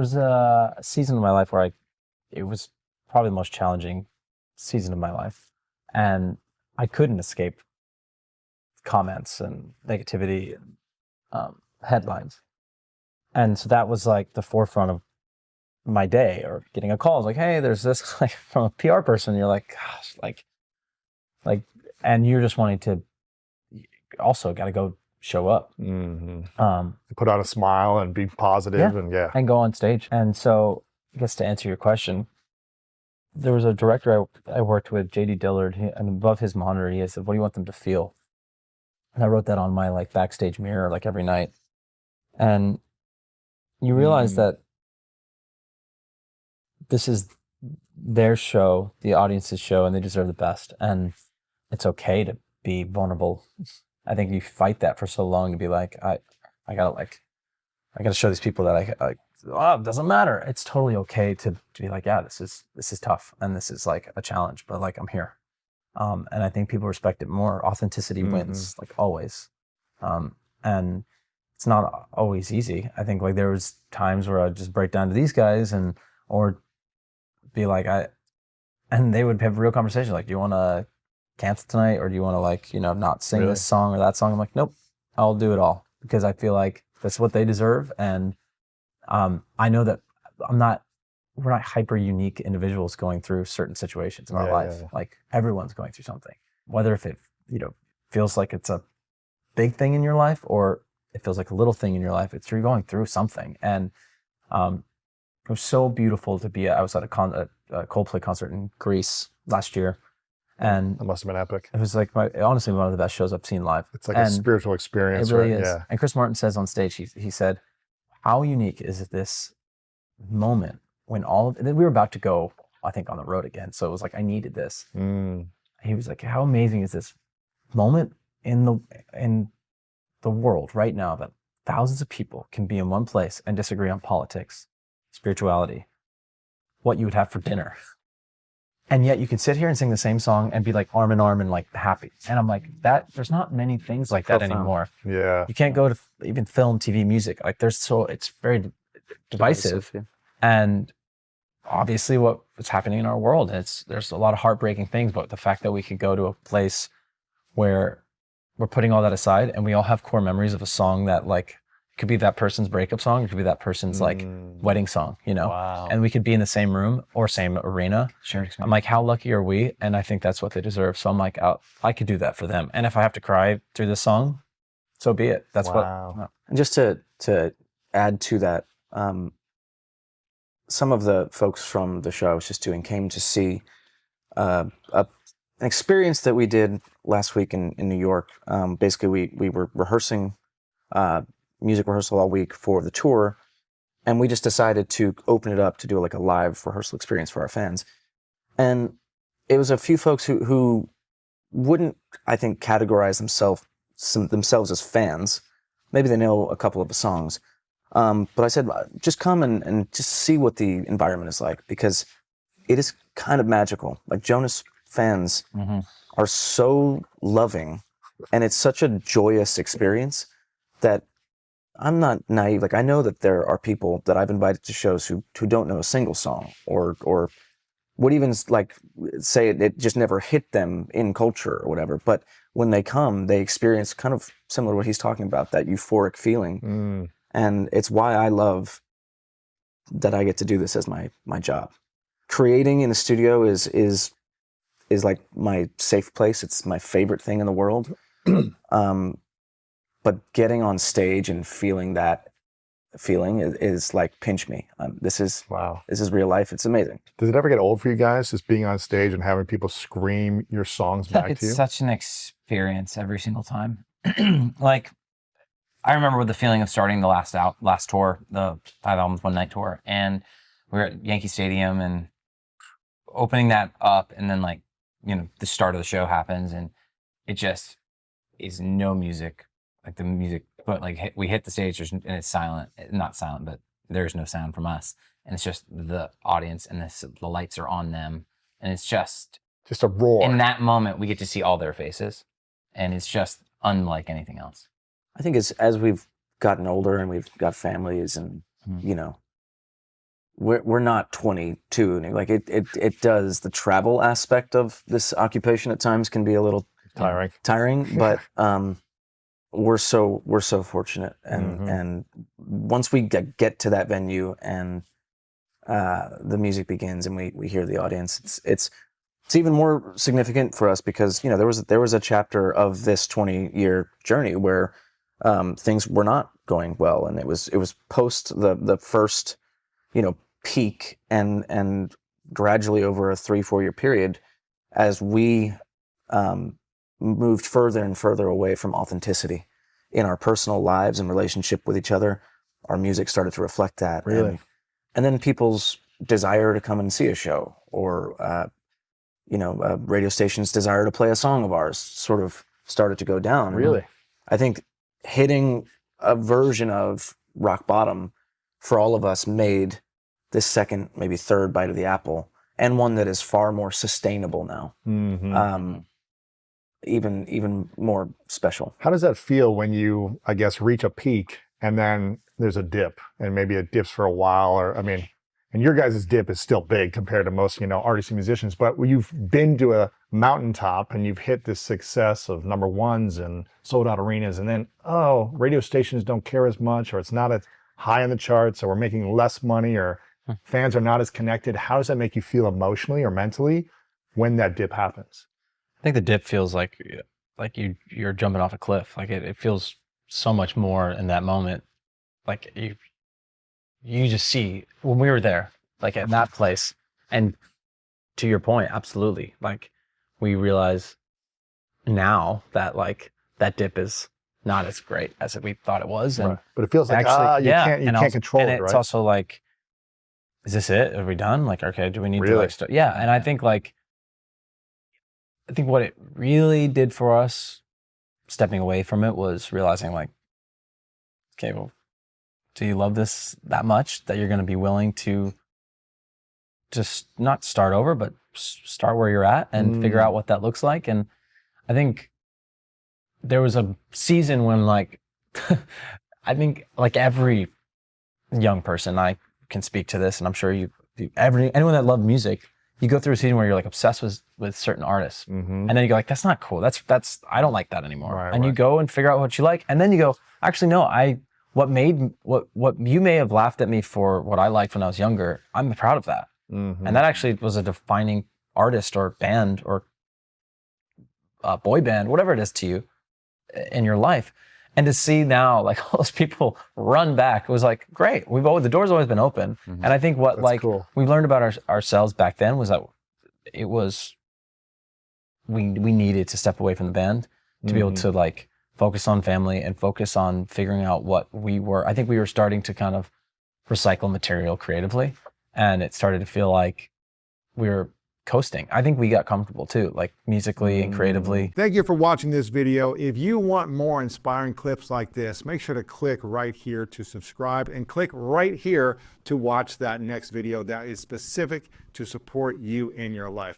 was a season of my life where it was probably the most challenging season of my life. And I couldn't escape comments and negativity and headlines. And so that was like the forefront of my day, or getting a call. It's like, hey, there's this, like, from a PR person. You're like, gosh, like, and you're just wanting to also got to go show up. Put on a smile and be positive, and go on stage. And so I guess to answer your question, there was a director I worked with, J.D. Dillard, and above his monitor, he said, what do you want them to feel? And I wrote that on my like backstage mirror, like every night. And you realize that this is their show, the audience's show, and they deserve the best. And it's okay to be vulnerable. I think you fight that for so long to be like, I gotta show these people that it doesn't matter. It's totally okay to be like, yeah, this is tough, and this is like a challenge, but like I'm here. And I think people respect it more. Authenticity wins, like always. And it's not always easy. I think like there was times where I'd just break down to these guys or be like, and they would have real conversations like, do you want to cancel tonight, or do you want to, like, not sing this song or that song? I'm like, nope, I'll do it all, because I feel like that's what they deserve. And I know that we're not hyper unique individuals going through certain situations in our life. Like everyone's going through something, whether if it, feels like it's a big thing in your life, or it feels like a little thing in your life. You're going through something. And it was so beautiful to be. I was at a Coldplay concert in Greece last year, and that must have been epic. It was like honestly one of the best shows I've seen live. It's like a spiritual experience. It really is. Yeah. And Chris Martin says on stage, he said, "How unique is this moment when we were about to go, I think, on the road again. So it was like I needed this." He was like, "How amazing is this moment in the world right now that thousands of people can be in one place and disagree on politics, spirituality, what you would have for dinner. And yet you could sit here and sing the same song and be like arm in arm and like happy." And I'm like, there's not many things like that anymore. Yeah. You can't go to even film, TV, music. Like it's very divisive. Yeah. And obviously what's happening in our world, there's a lot of heartbreaking things, but the fact that we could go to a place where we're putting all that aside and we all have core memories of a song that, like, could be that person's breakup song, it could be that person's like wedding song, Wow. And we could be in the same room or same arena. Sure. I'm like, how lucky are we? And I think that's what they deserve. So I'm like, I could do that for them. And if I have to cry through this song, so be it. That's what. And just to add to that, some of the folks from the show I was just doing came to see an experience that we did last week in New York. Basically, we were rehearsing music rehearsal all week for the tour, and we just decided to open it up to do like a live rehearsal experience for our fans. And it was a few folks who wouldn't, I think, categorize themselves as fans. Maybe they know a couple of the songs. But I said, just come and just see what the environment is like, because it is kind of magical. Like, Jonas fans are so loving, and it's such a joyous experience that I'm not naive. Like, I know that there are people that I've invited to shows who don't know a single song, or would even like say it just never hit them in culture or whatever. But when they come, they experience kind of similar to what he's talking about, that euphoric feeling. And it's why I love that I get to do this as my job. Creating in the studio is like my safe place. It's my favorite thing in the world. But getting on stage and feeling that feeling is like, pinch me. This is real life. It's amazing. Does it ever get old for you guys, just being on stage and having people scream your songs back to you? It's such an experience every single time. Like, I remember the feeling of starting the last tour, the 5 albums, 1 night tour, and we were at Yankee Stadium and opening that up, and then, like, the start of the show happens, and it just is no music. Like, the music, but like we hit the stage and it's silent. Not silent, but there's no sound from us, and it's just the audience, and the lights are on them, and it's just a roar. In that moment, we get to see all their faces, and it's just unlike anything else. I think as we've gotten older and we've got families and we're not 22. Like it does, the travel aspect of this occupation at times can be a little tiring, but we're so fortunate, and once we get to that venue and the music begins and we hear the audience, it's even more significant for us because, you know, there was a chapter of this 20-year journey where things were not going well, and it was post the first, you know, peak and gradually over a 3-4 year period as we moved further and further away from authenticity in our personal lives and relationship with each other. Our music started to reflect that. Really? And then people's desire to come and see a show, or radio station's desire to play a song of ours sort of started to go down. Really? I think hitting a version of rock bottom for all of us made this second, maybe third bite of the apple, and one that is far more sustainable now. Even more special. How does that feel when you, I guess, reach a peak and then there's a dip, and maybe it dips for a while, or, I mean, and your guys' dip is still big compared to most, artists and musicians, but when you've been to a mountaintop and you've hit this success of number ones and sold out arenas, and then, radio stations don't care as much, or it's not as high on the charts, or we're making less money, or fans are not as connected. How does that make you feel emotionally or mentally when that dip happens? I think the dip feels like you're jumping off a cliff. Like it feels so much more in that moment. Like you just see when we were there, like at that place, and to your point, absolutely. Like we realize now that like that dip is not as great as we thought it was. And but it feels like you can't control it, right? It's also like, is this it? Are we done? Like, okay, do we need to Really? like start? Yeah. And I think what it really did for us stepping away from it was realizing like, okay, well, do you love this that much that you're going to be willing to just not start over, but start where you're at and figure out what that looks like? And I think there was a season when like, I think like every young person, I can speak to this, and I'm sure anyone that loved music, you go through a season where you're like obsessed with certain artists, and then you go like, that's not cool. That's I don't like that anymore. Right, and you go and figure out what you like, and then you go, actually no, what you may have laughed at me for what I liked when I was younger, I'm proud of that. And that actually was a defining artist or band or boy band, whatever it is to you in your life. And to see now like all those people run back, it was like, great. The door's always been open. And I think what cool. we learned about ourselves back then was that we needed to step away from the band to be able to like focus on family and focus on figuring out what we were. I think we were starting to kind of recycle material creatively, and it started to feel like we were coasting. I think we got comfortable too, like musically and creatively. Thank you for watching this video. If you want more inspiring clips like this, make sure to click right here to subscribe, and click right here to watch that next video that is specific to support you in your life.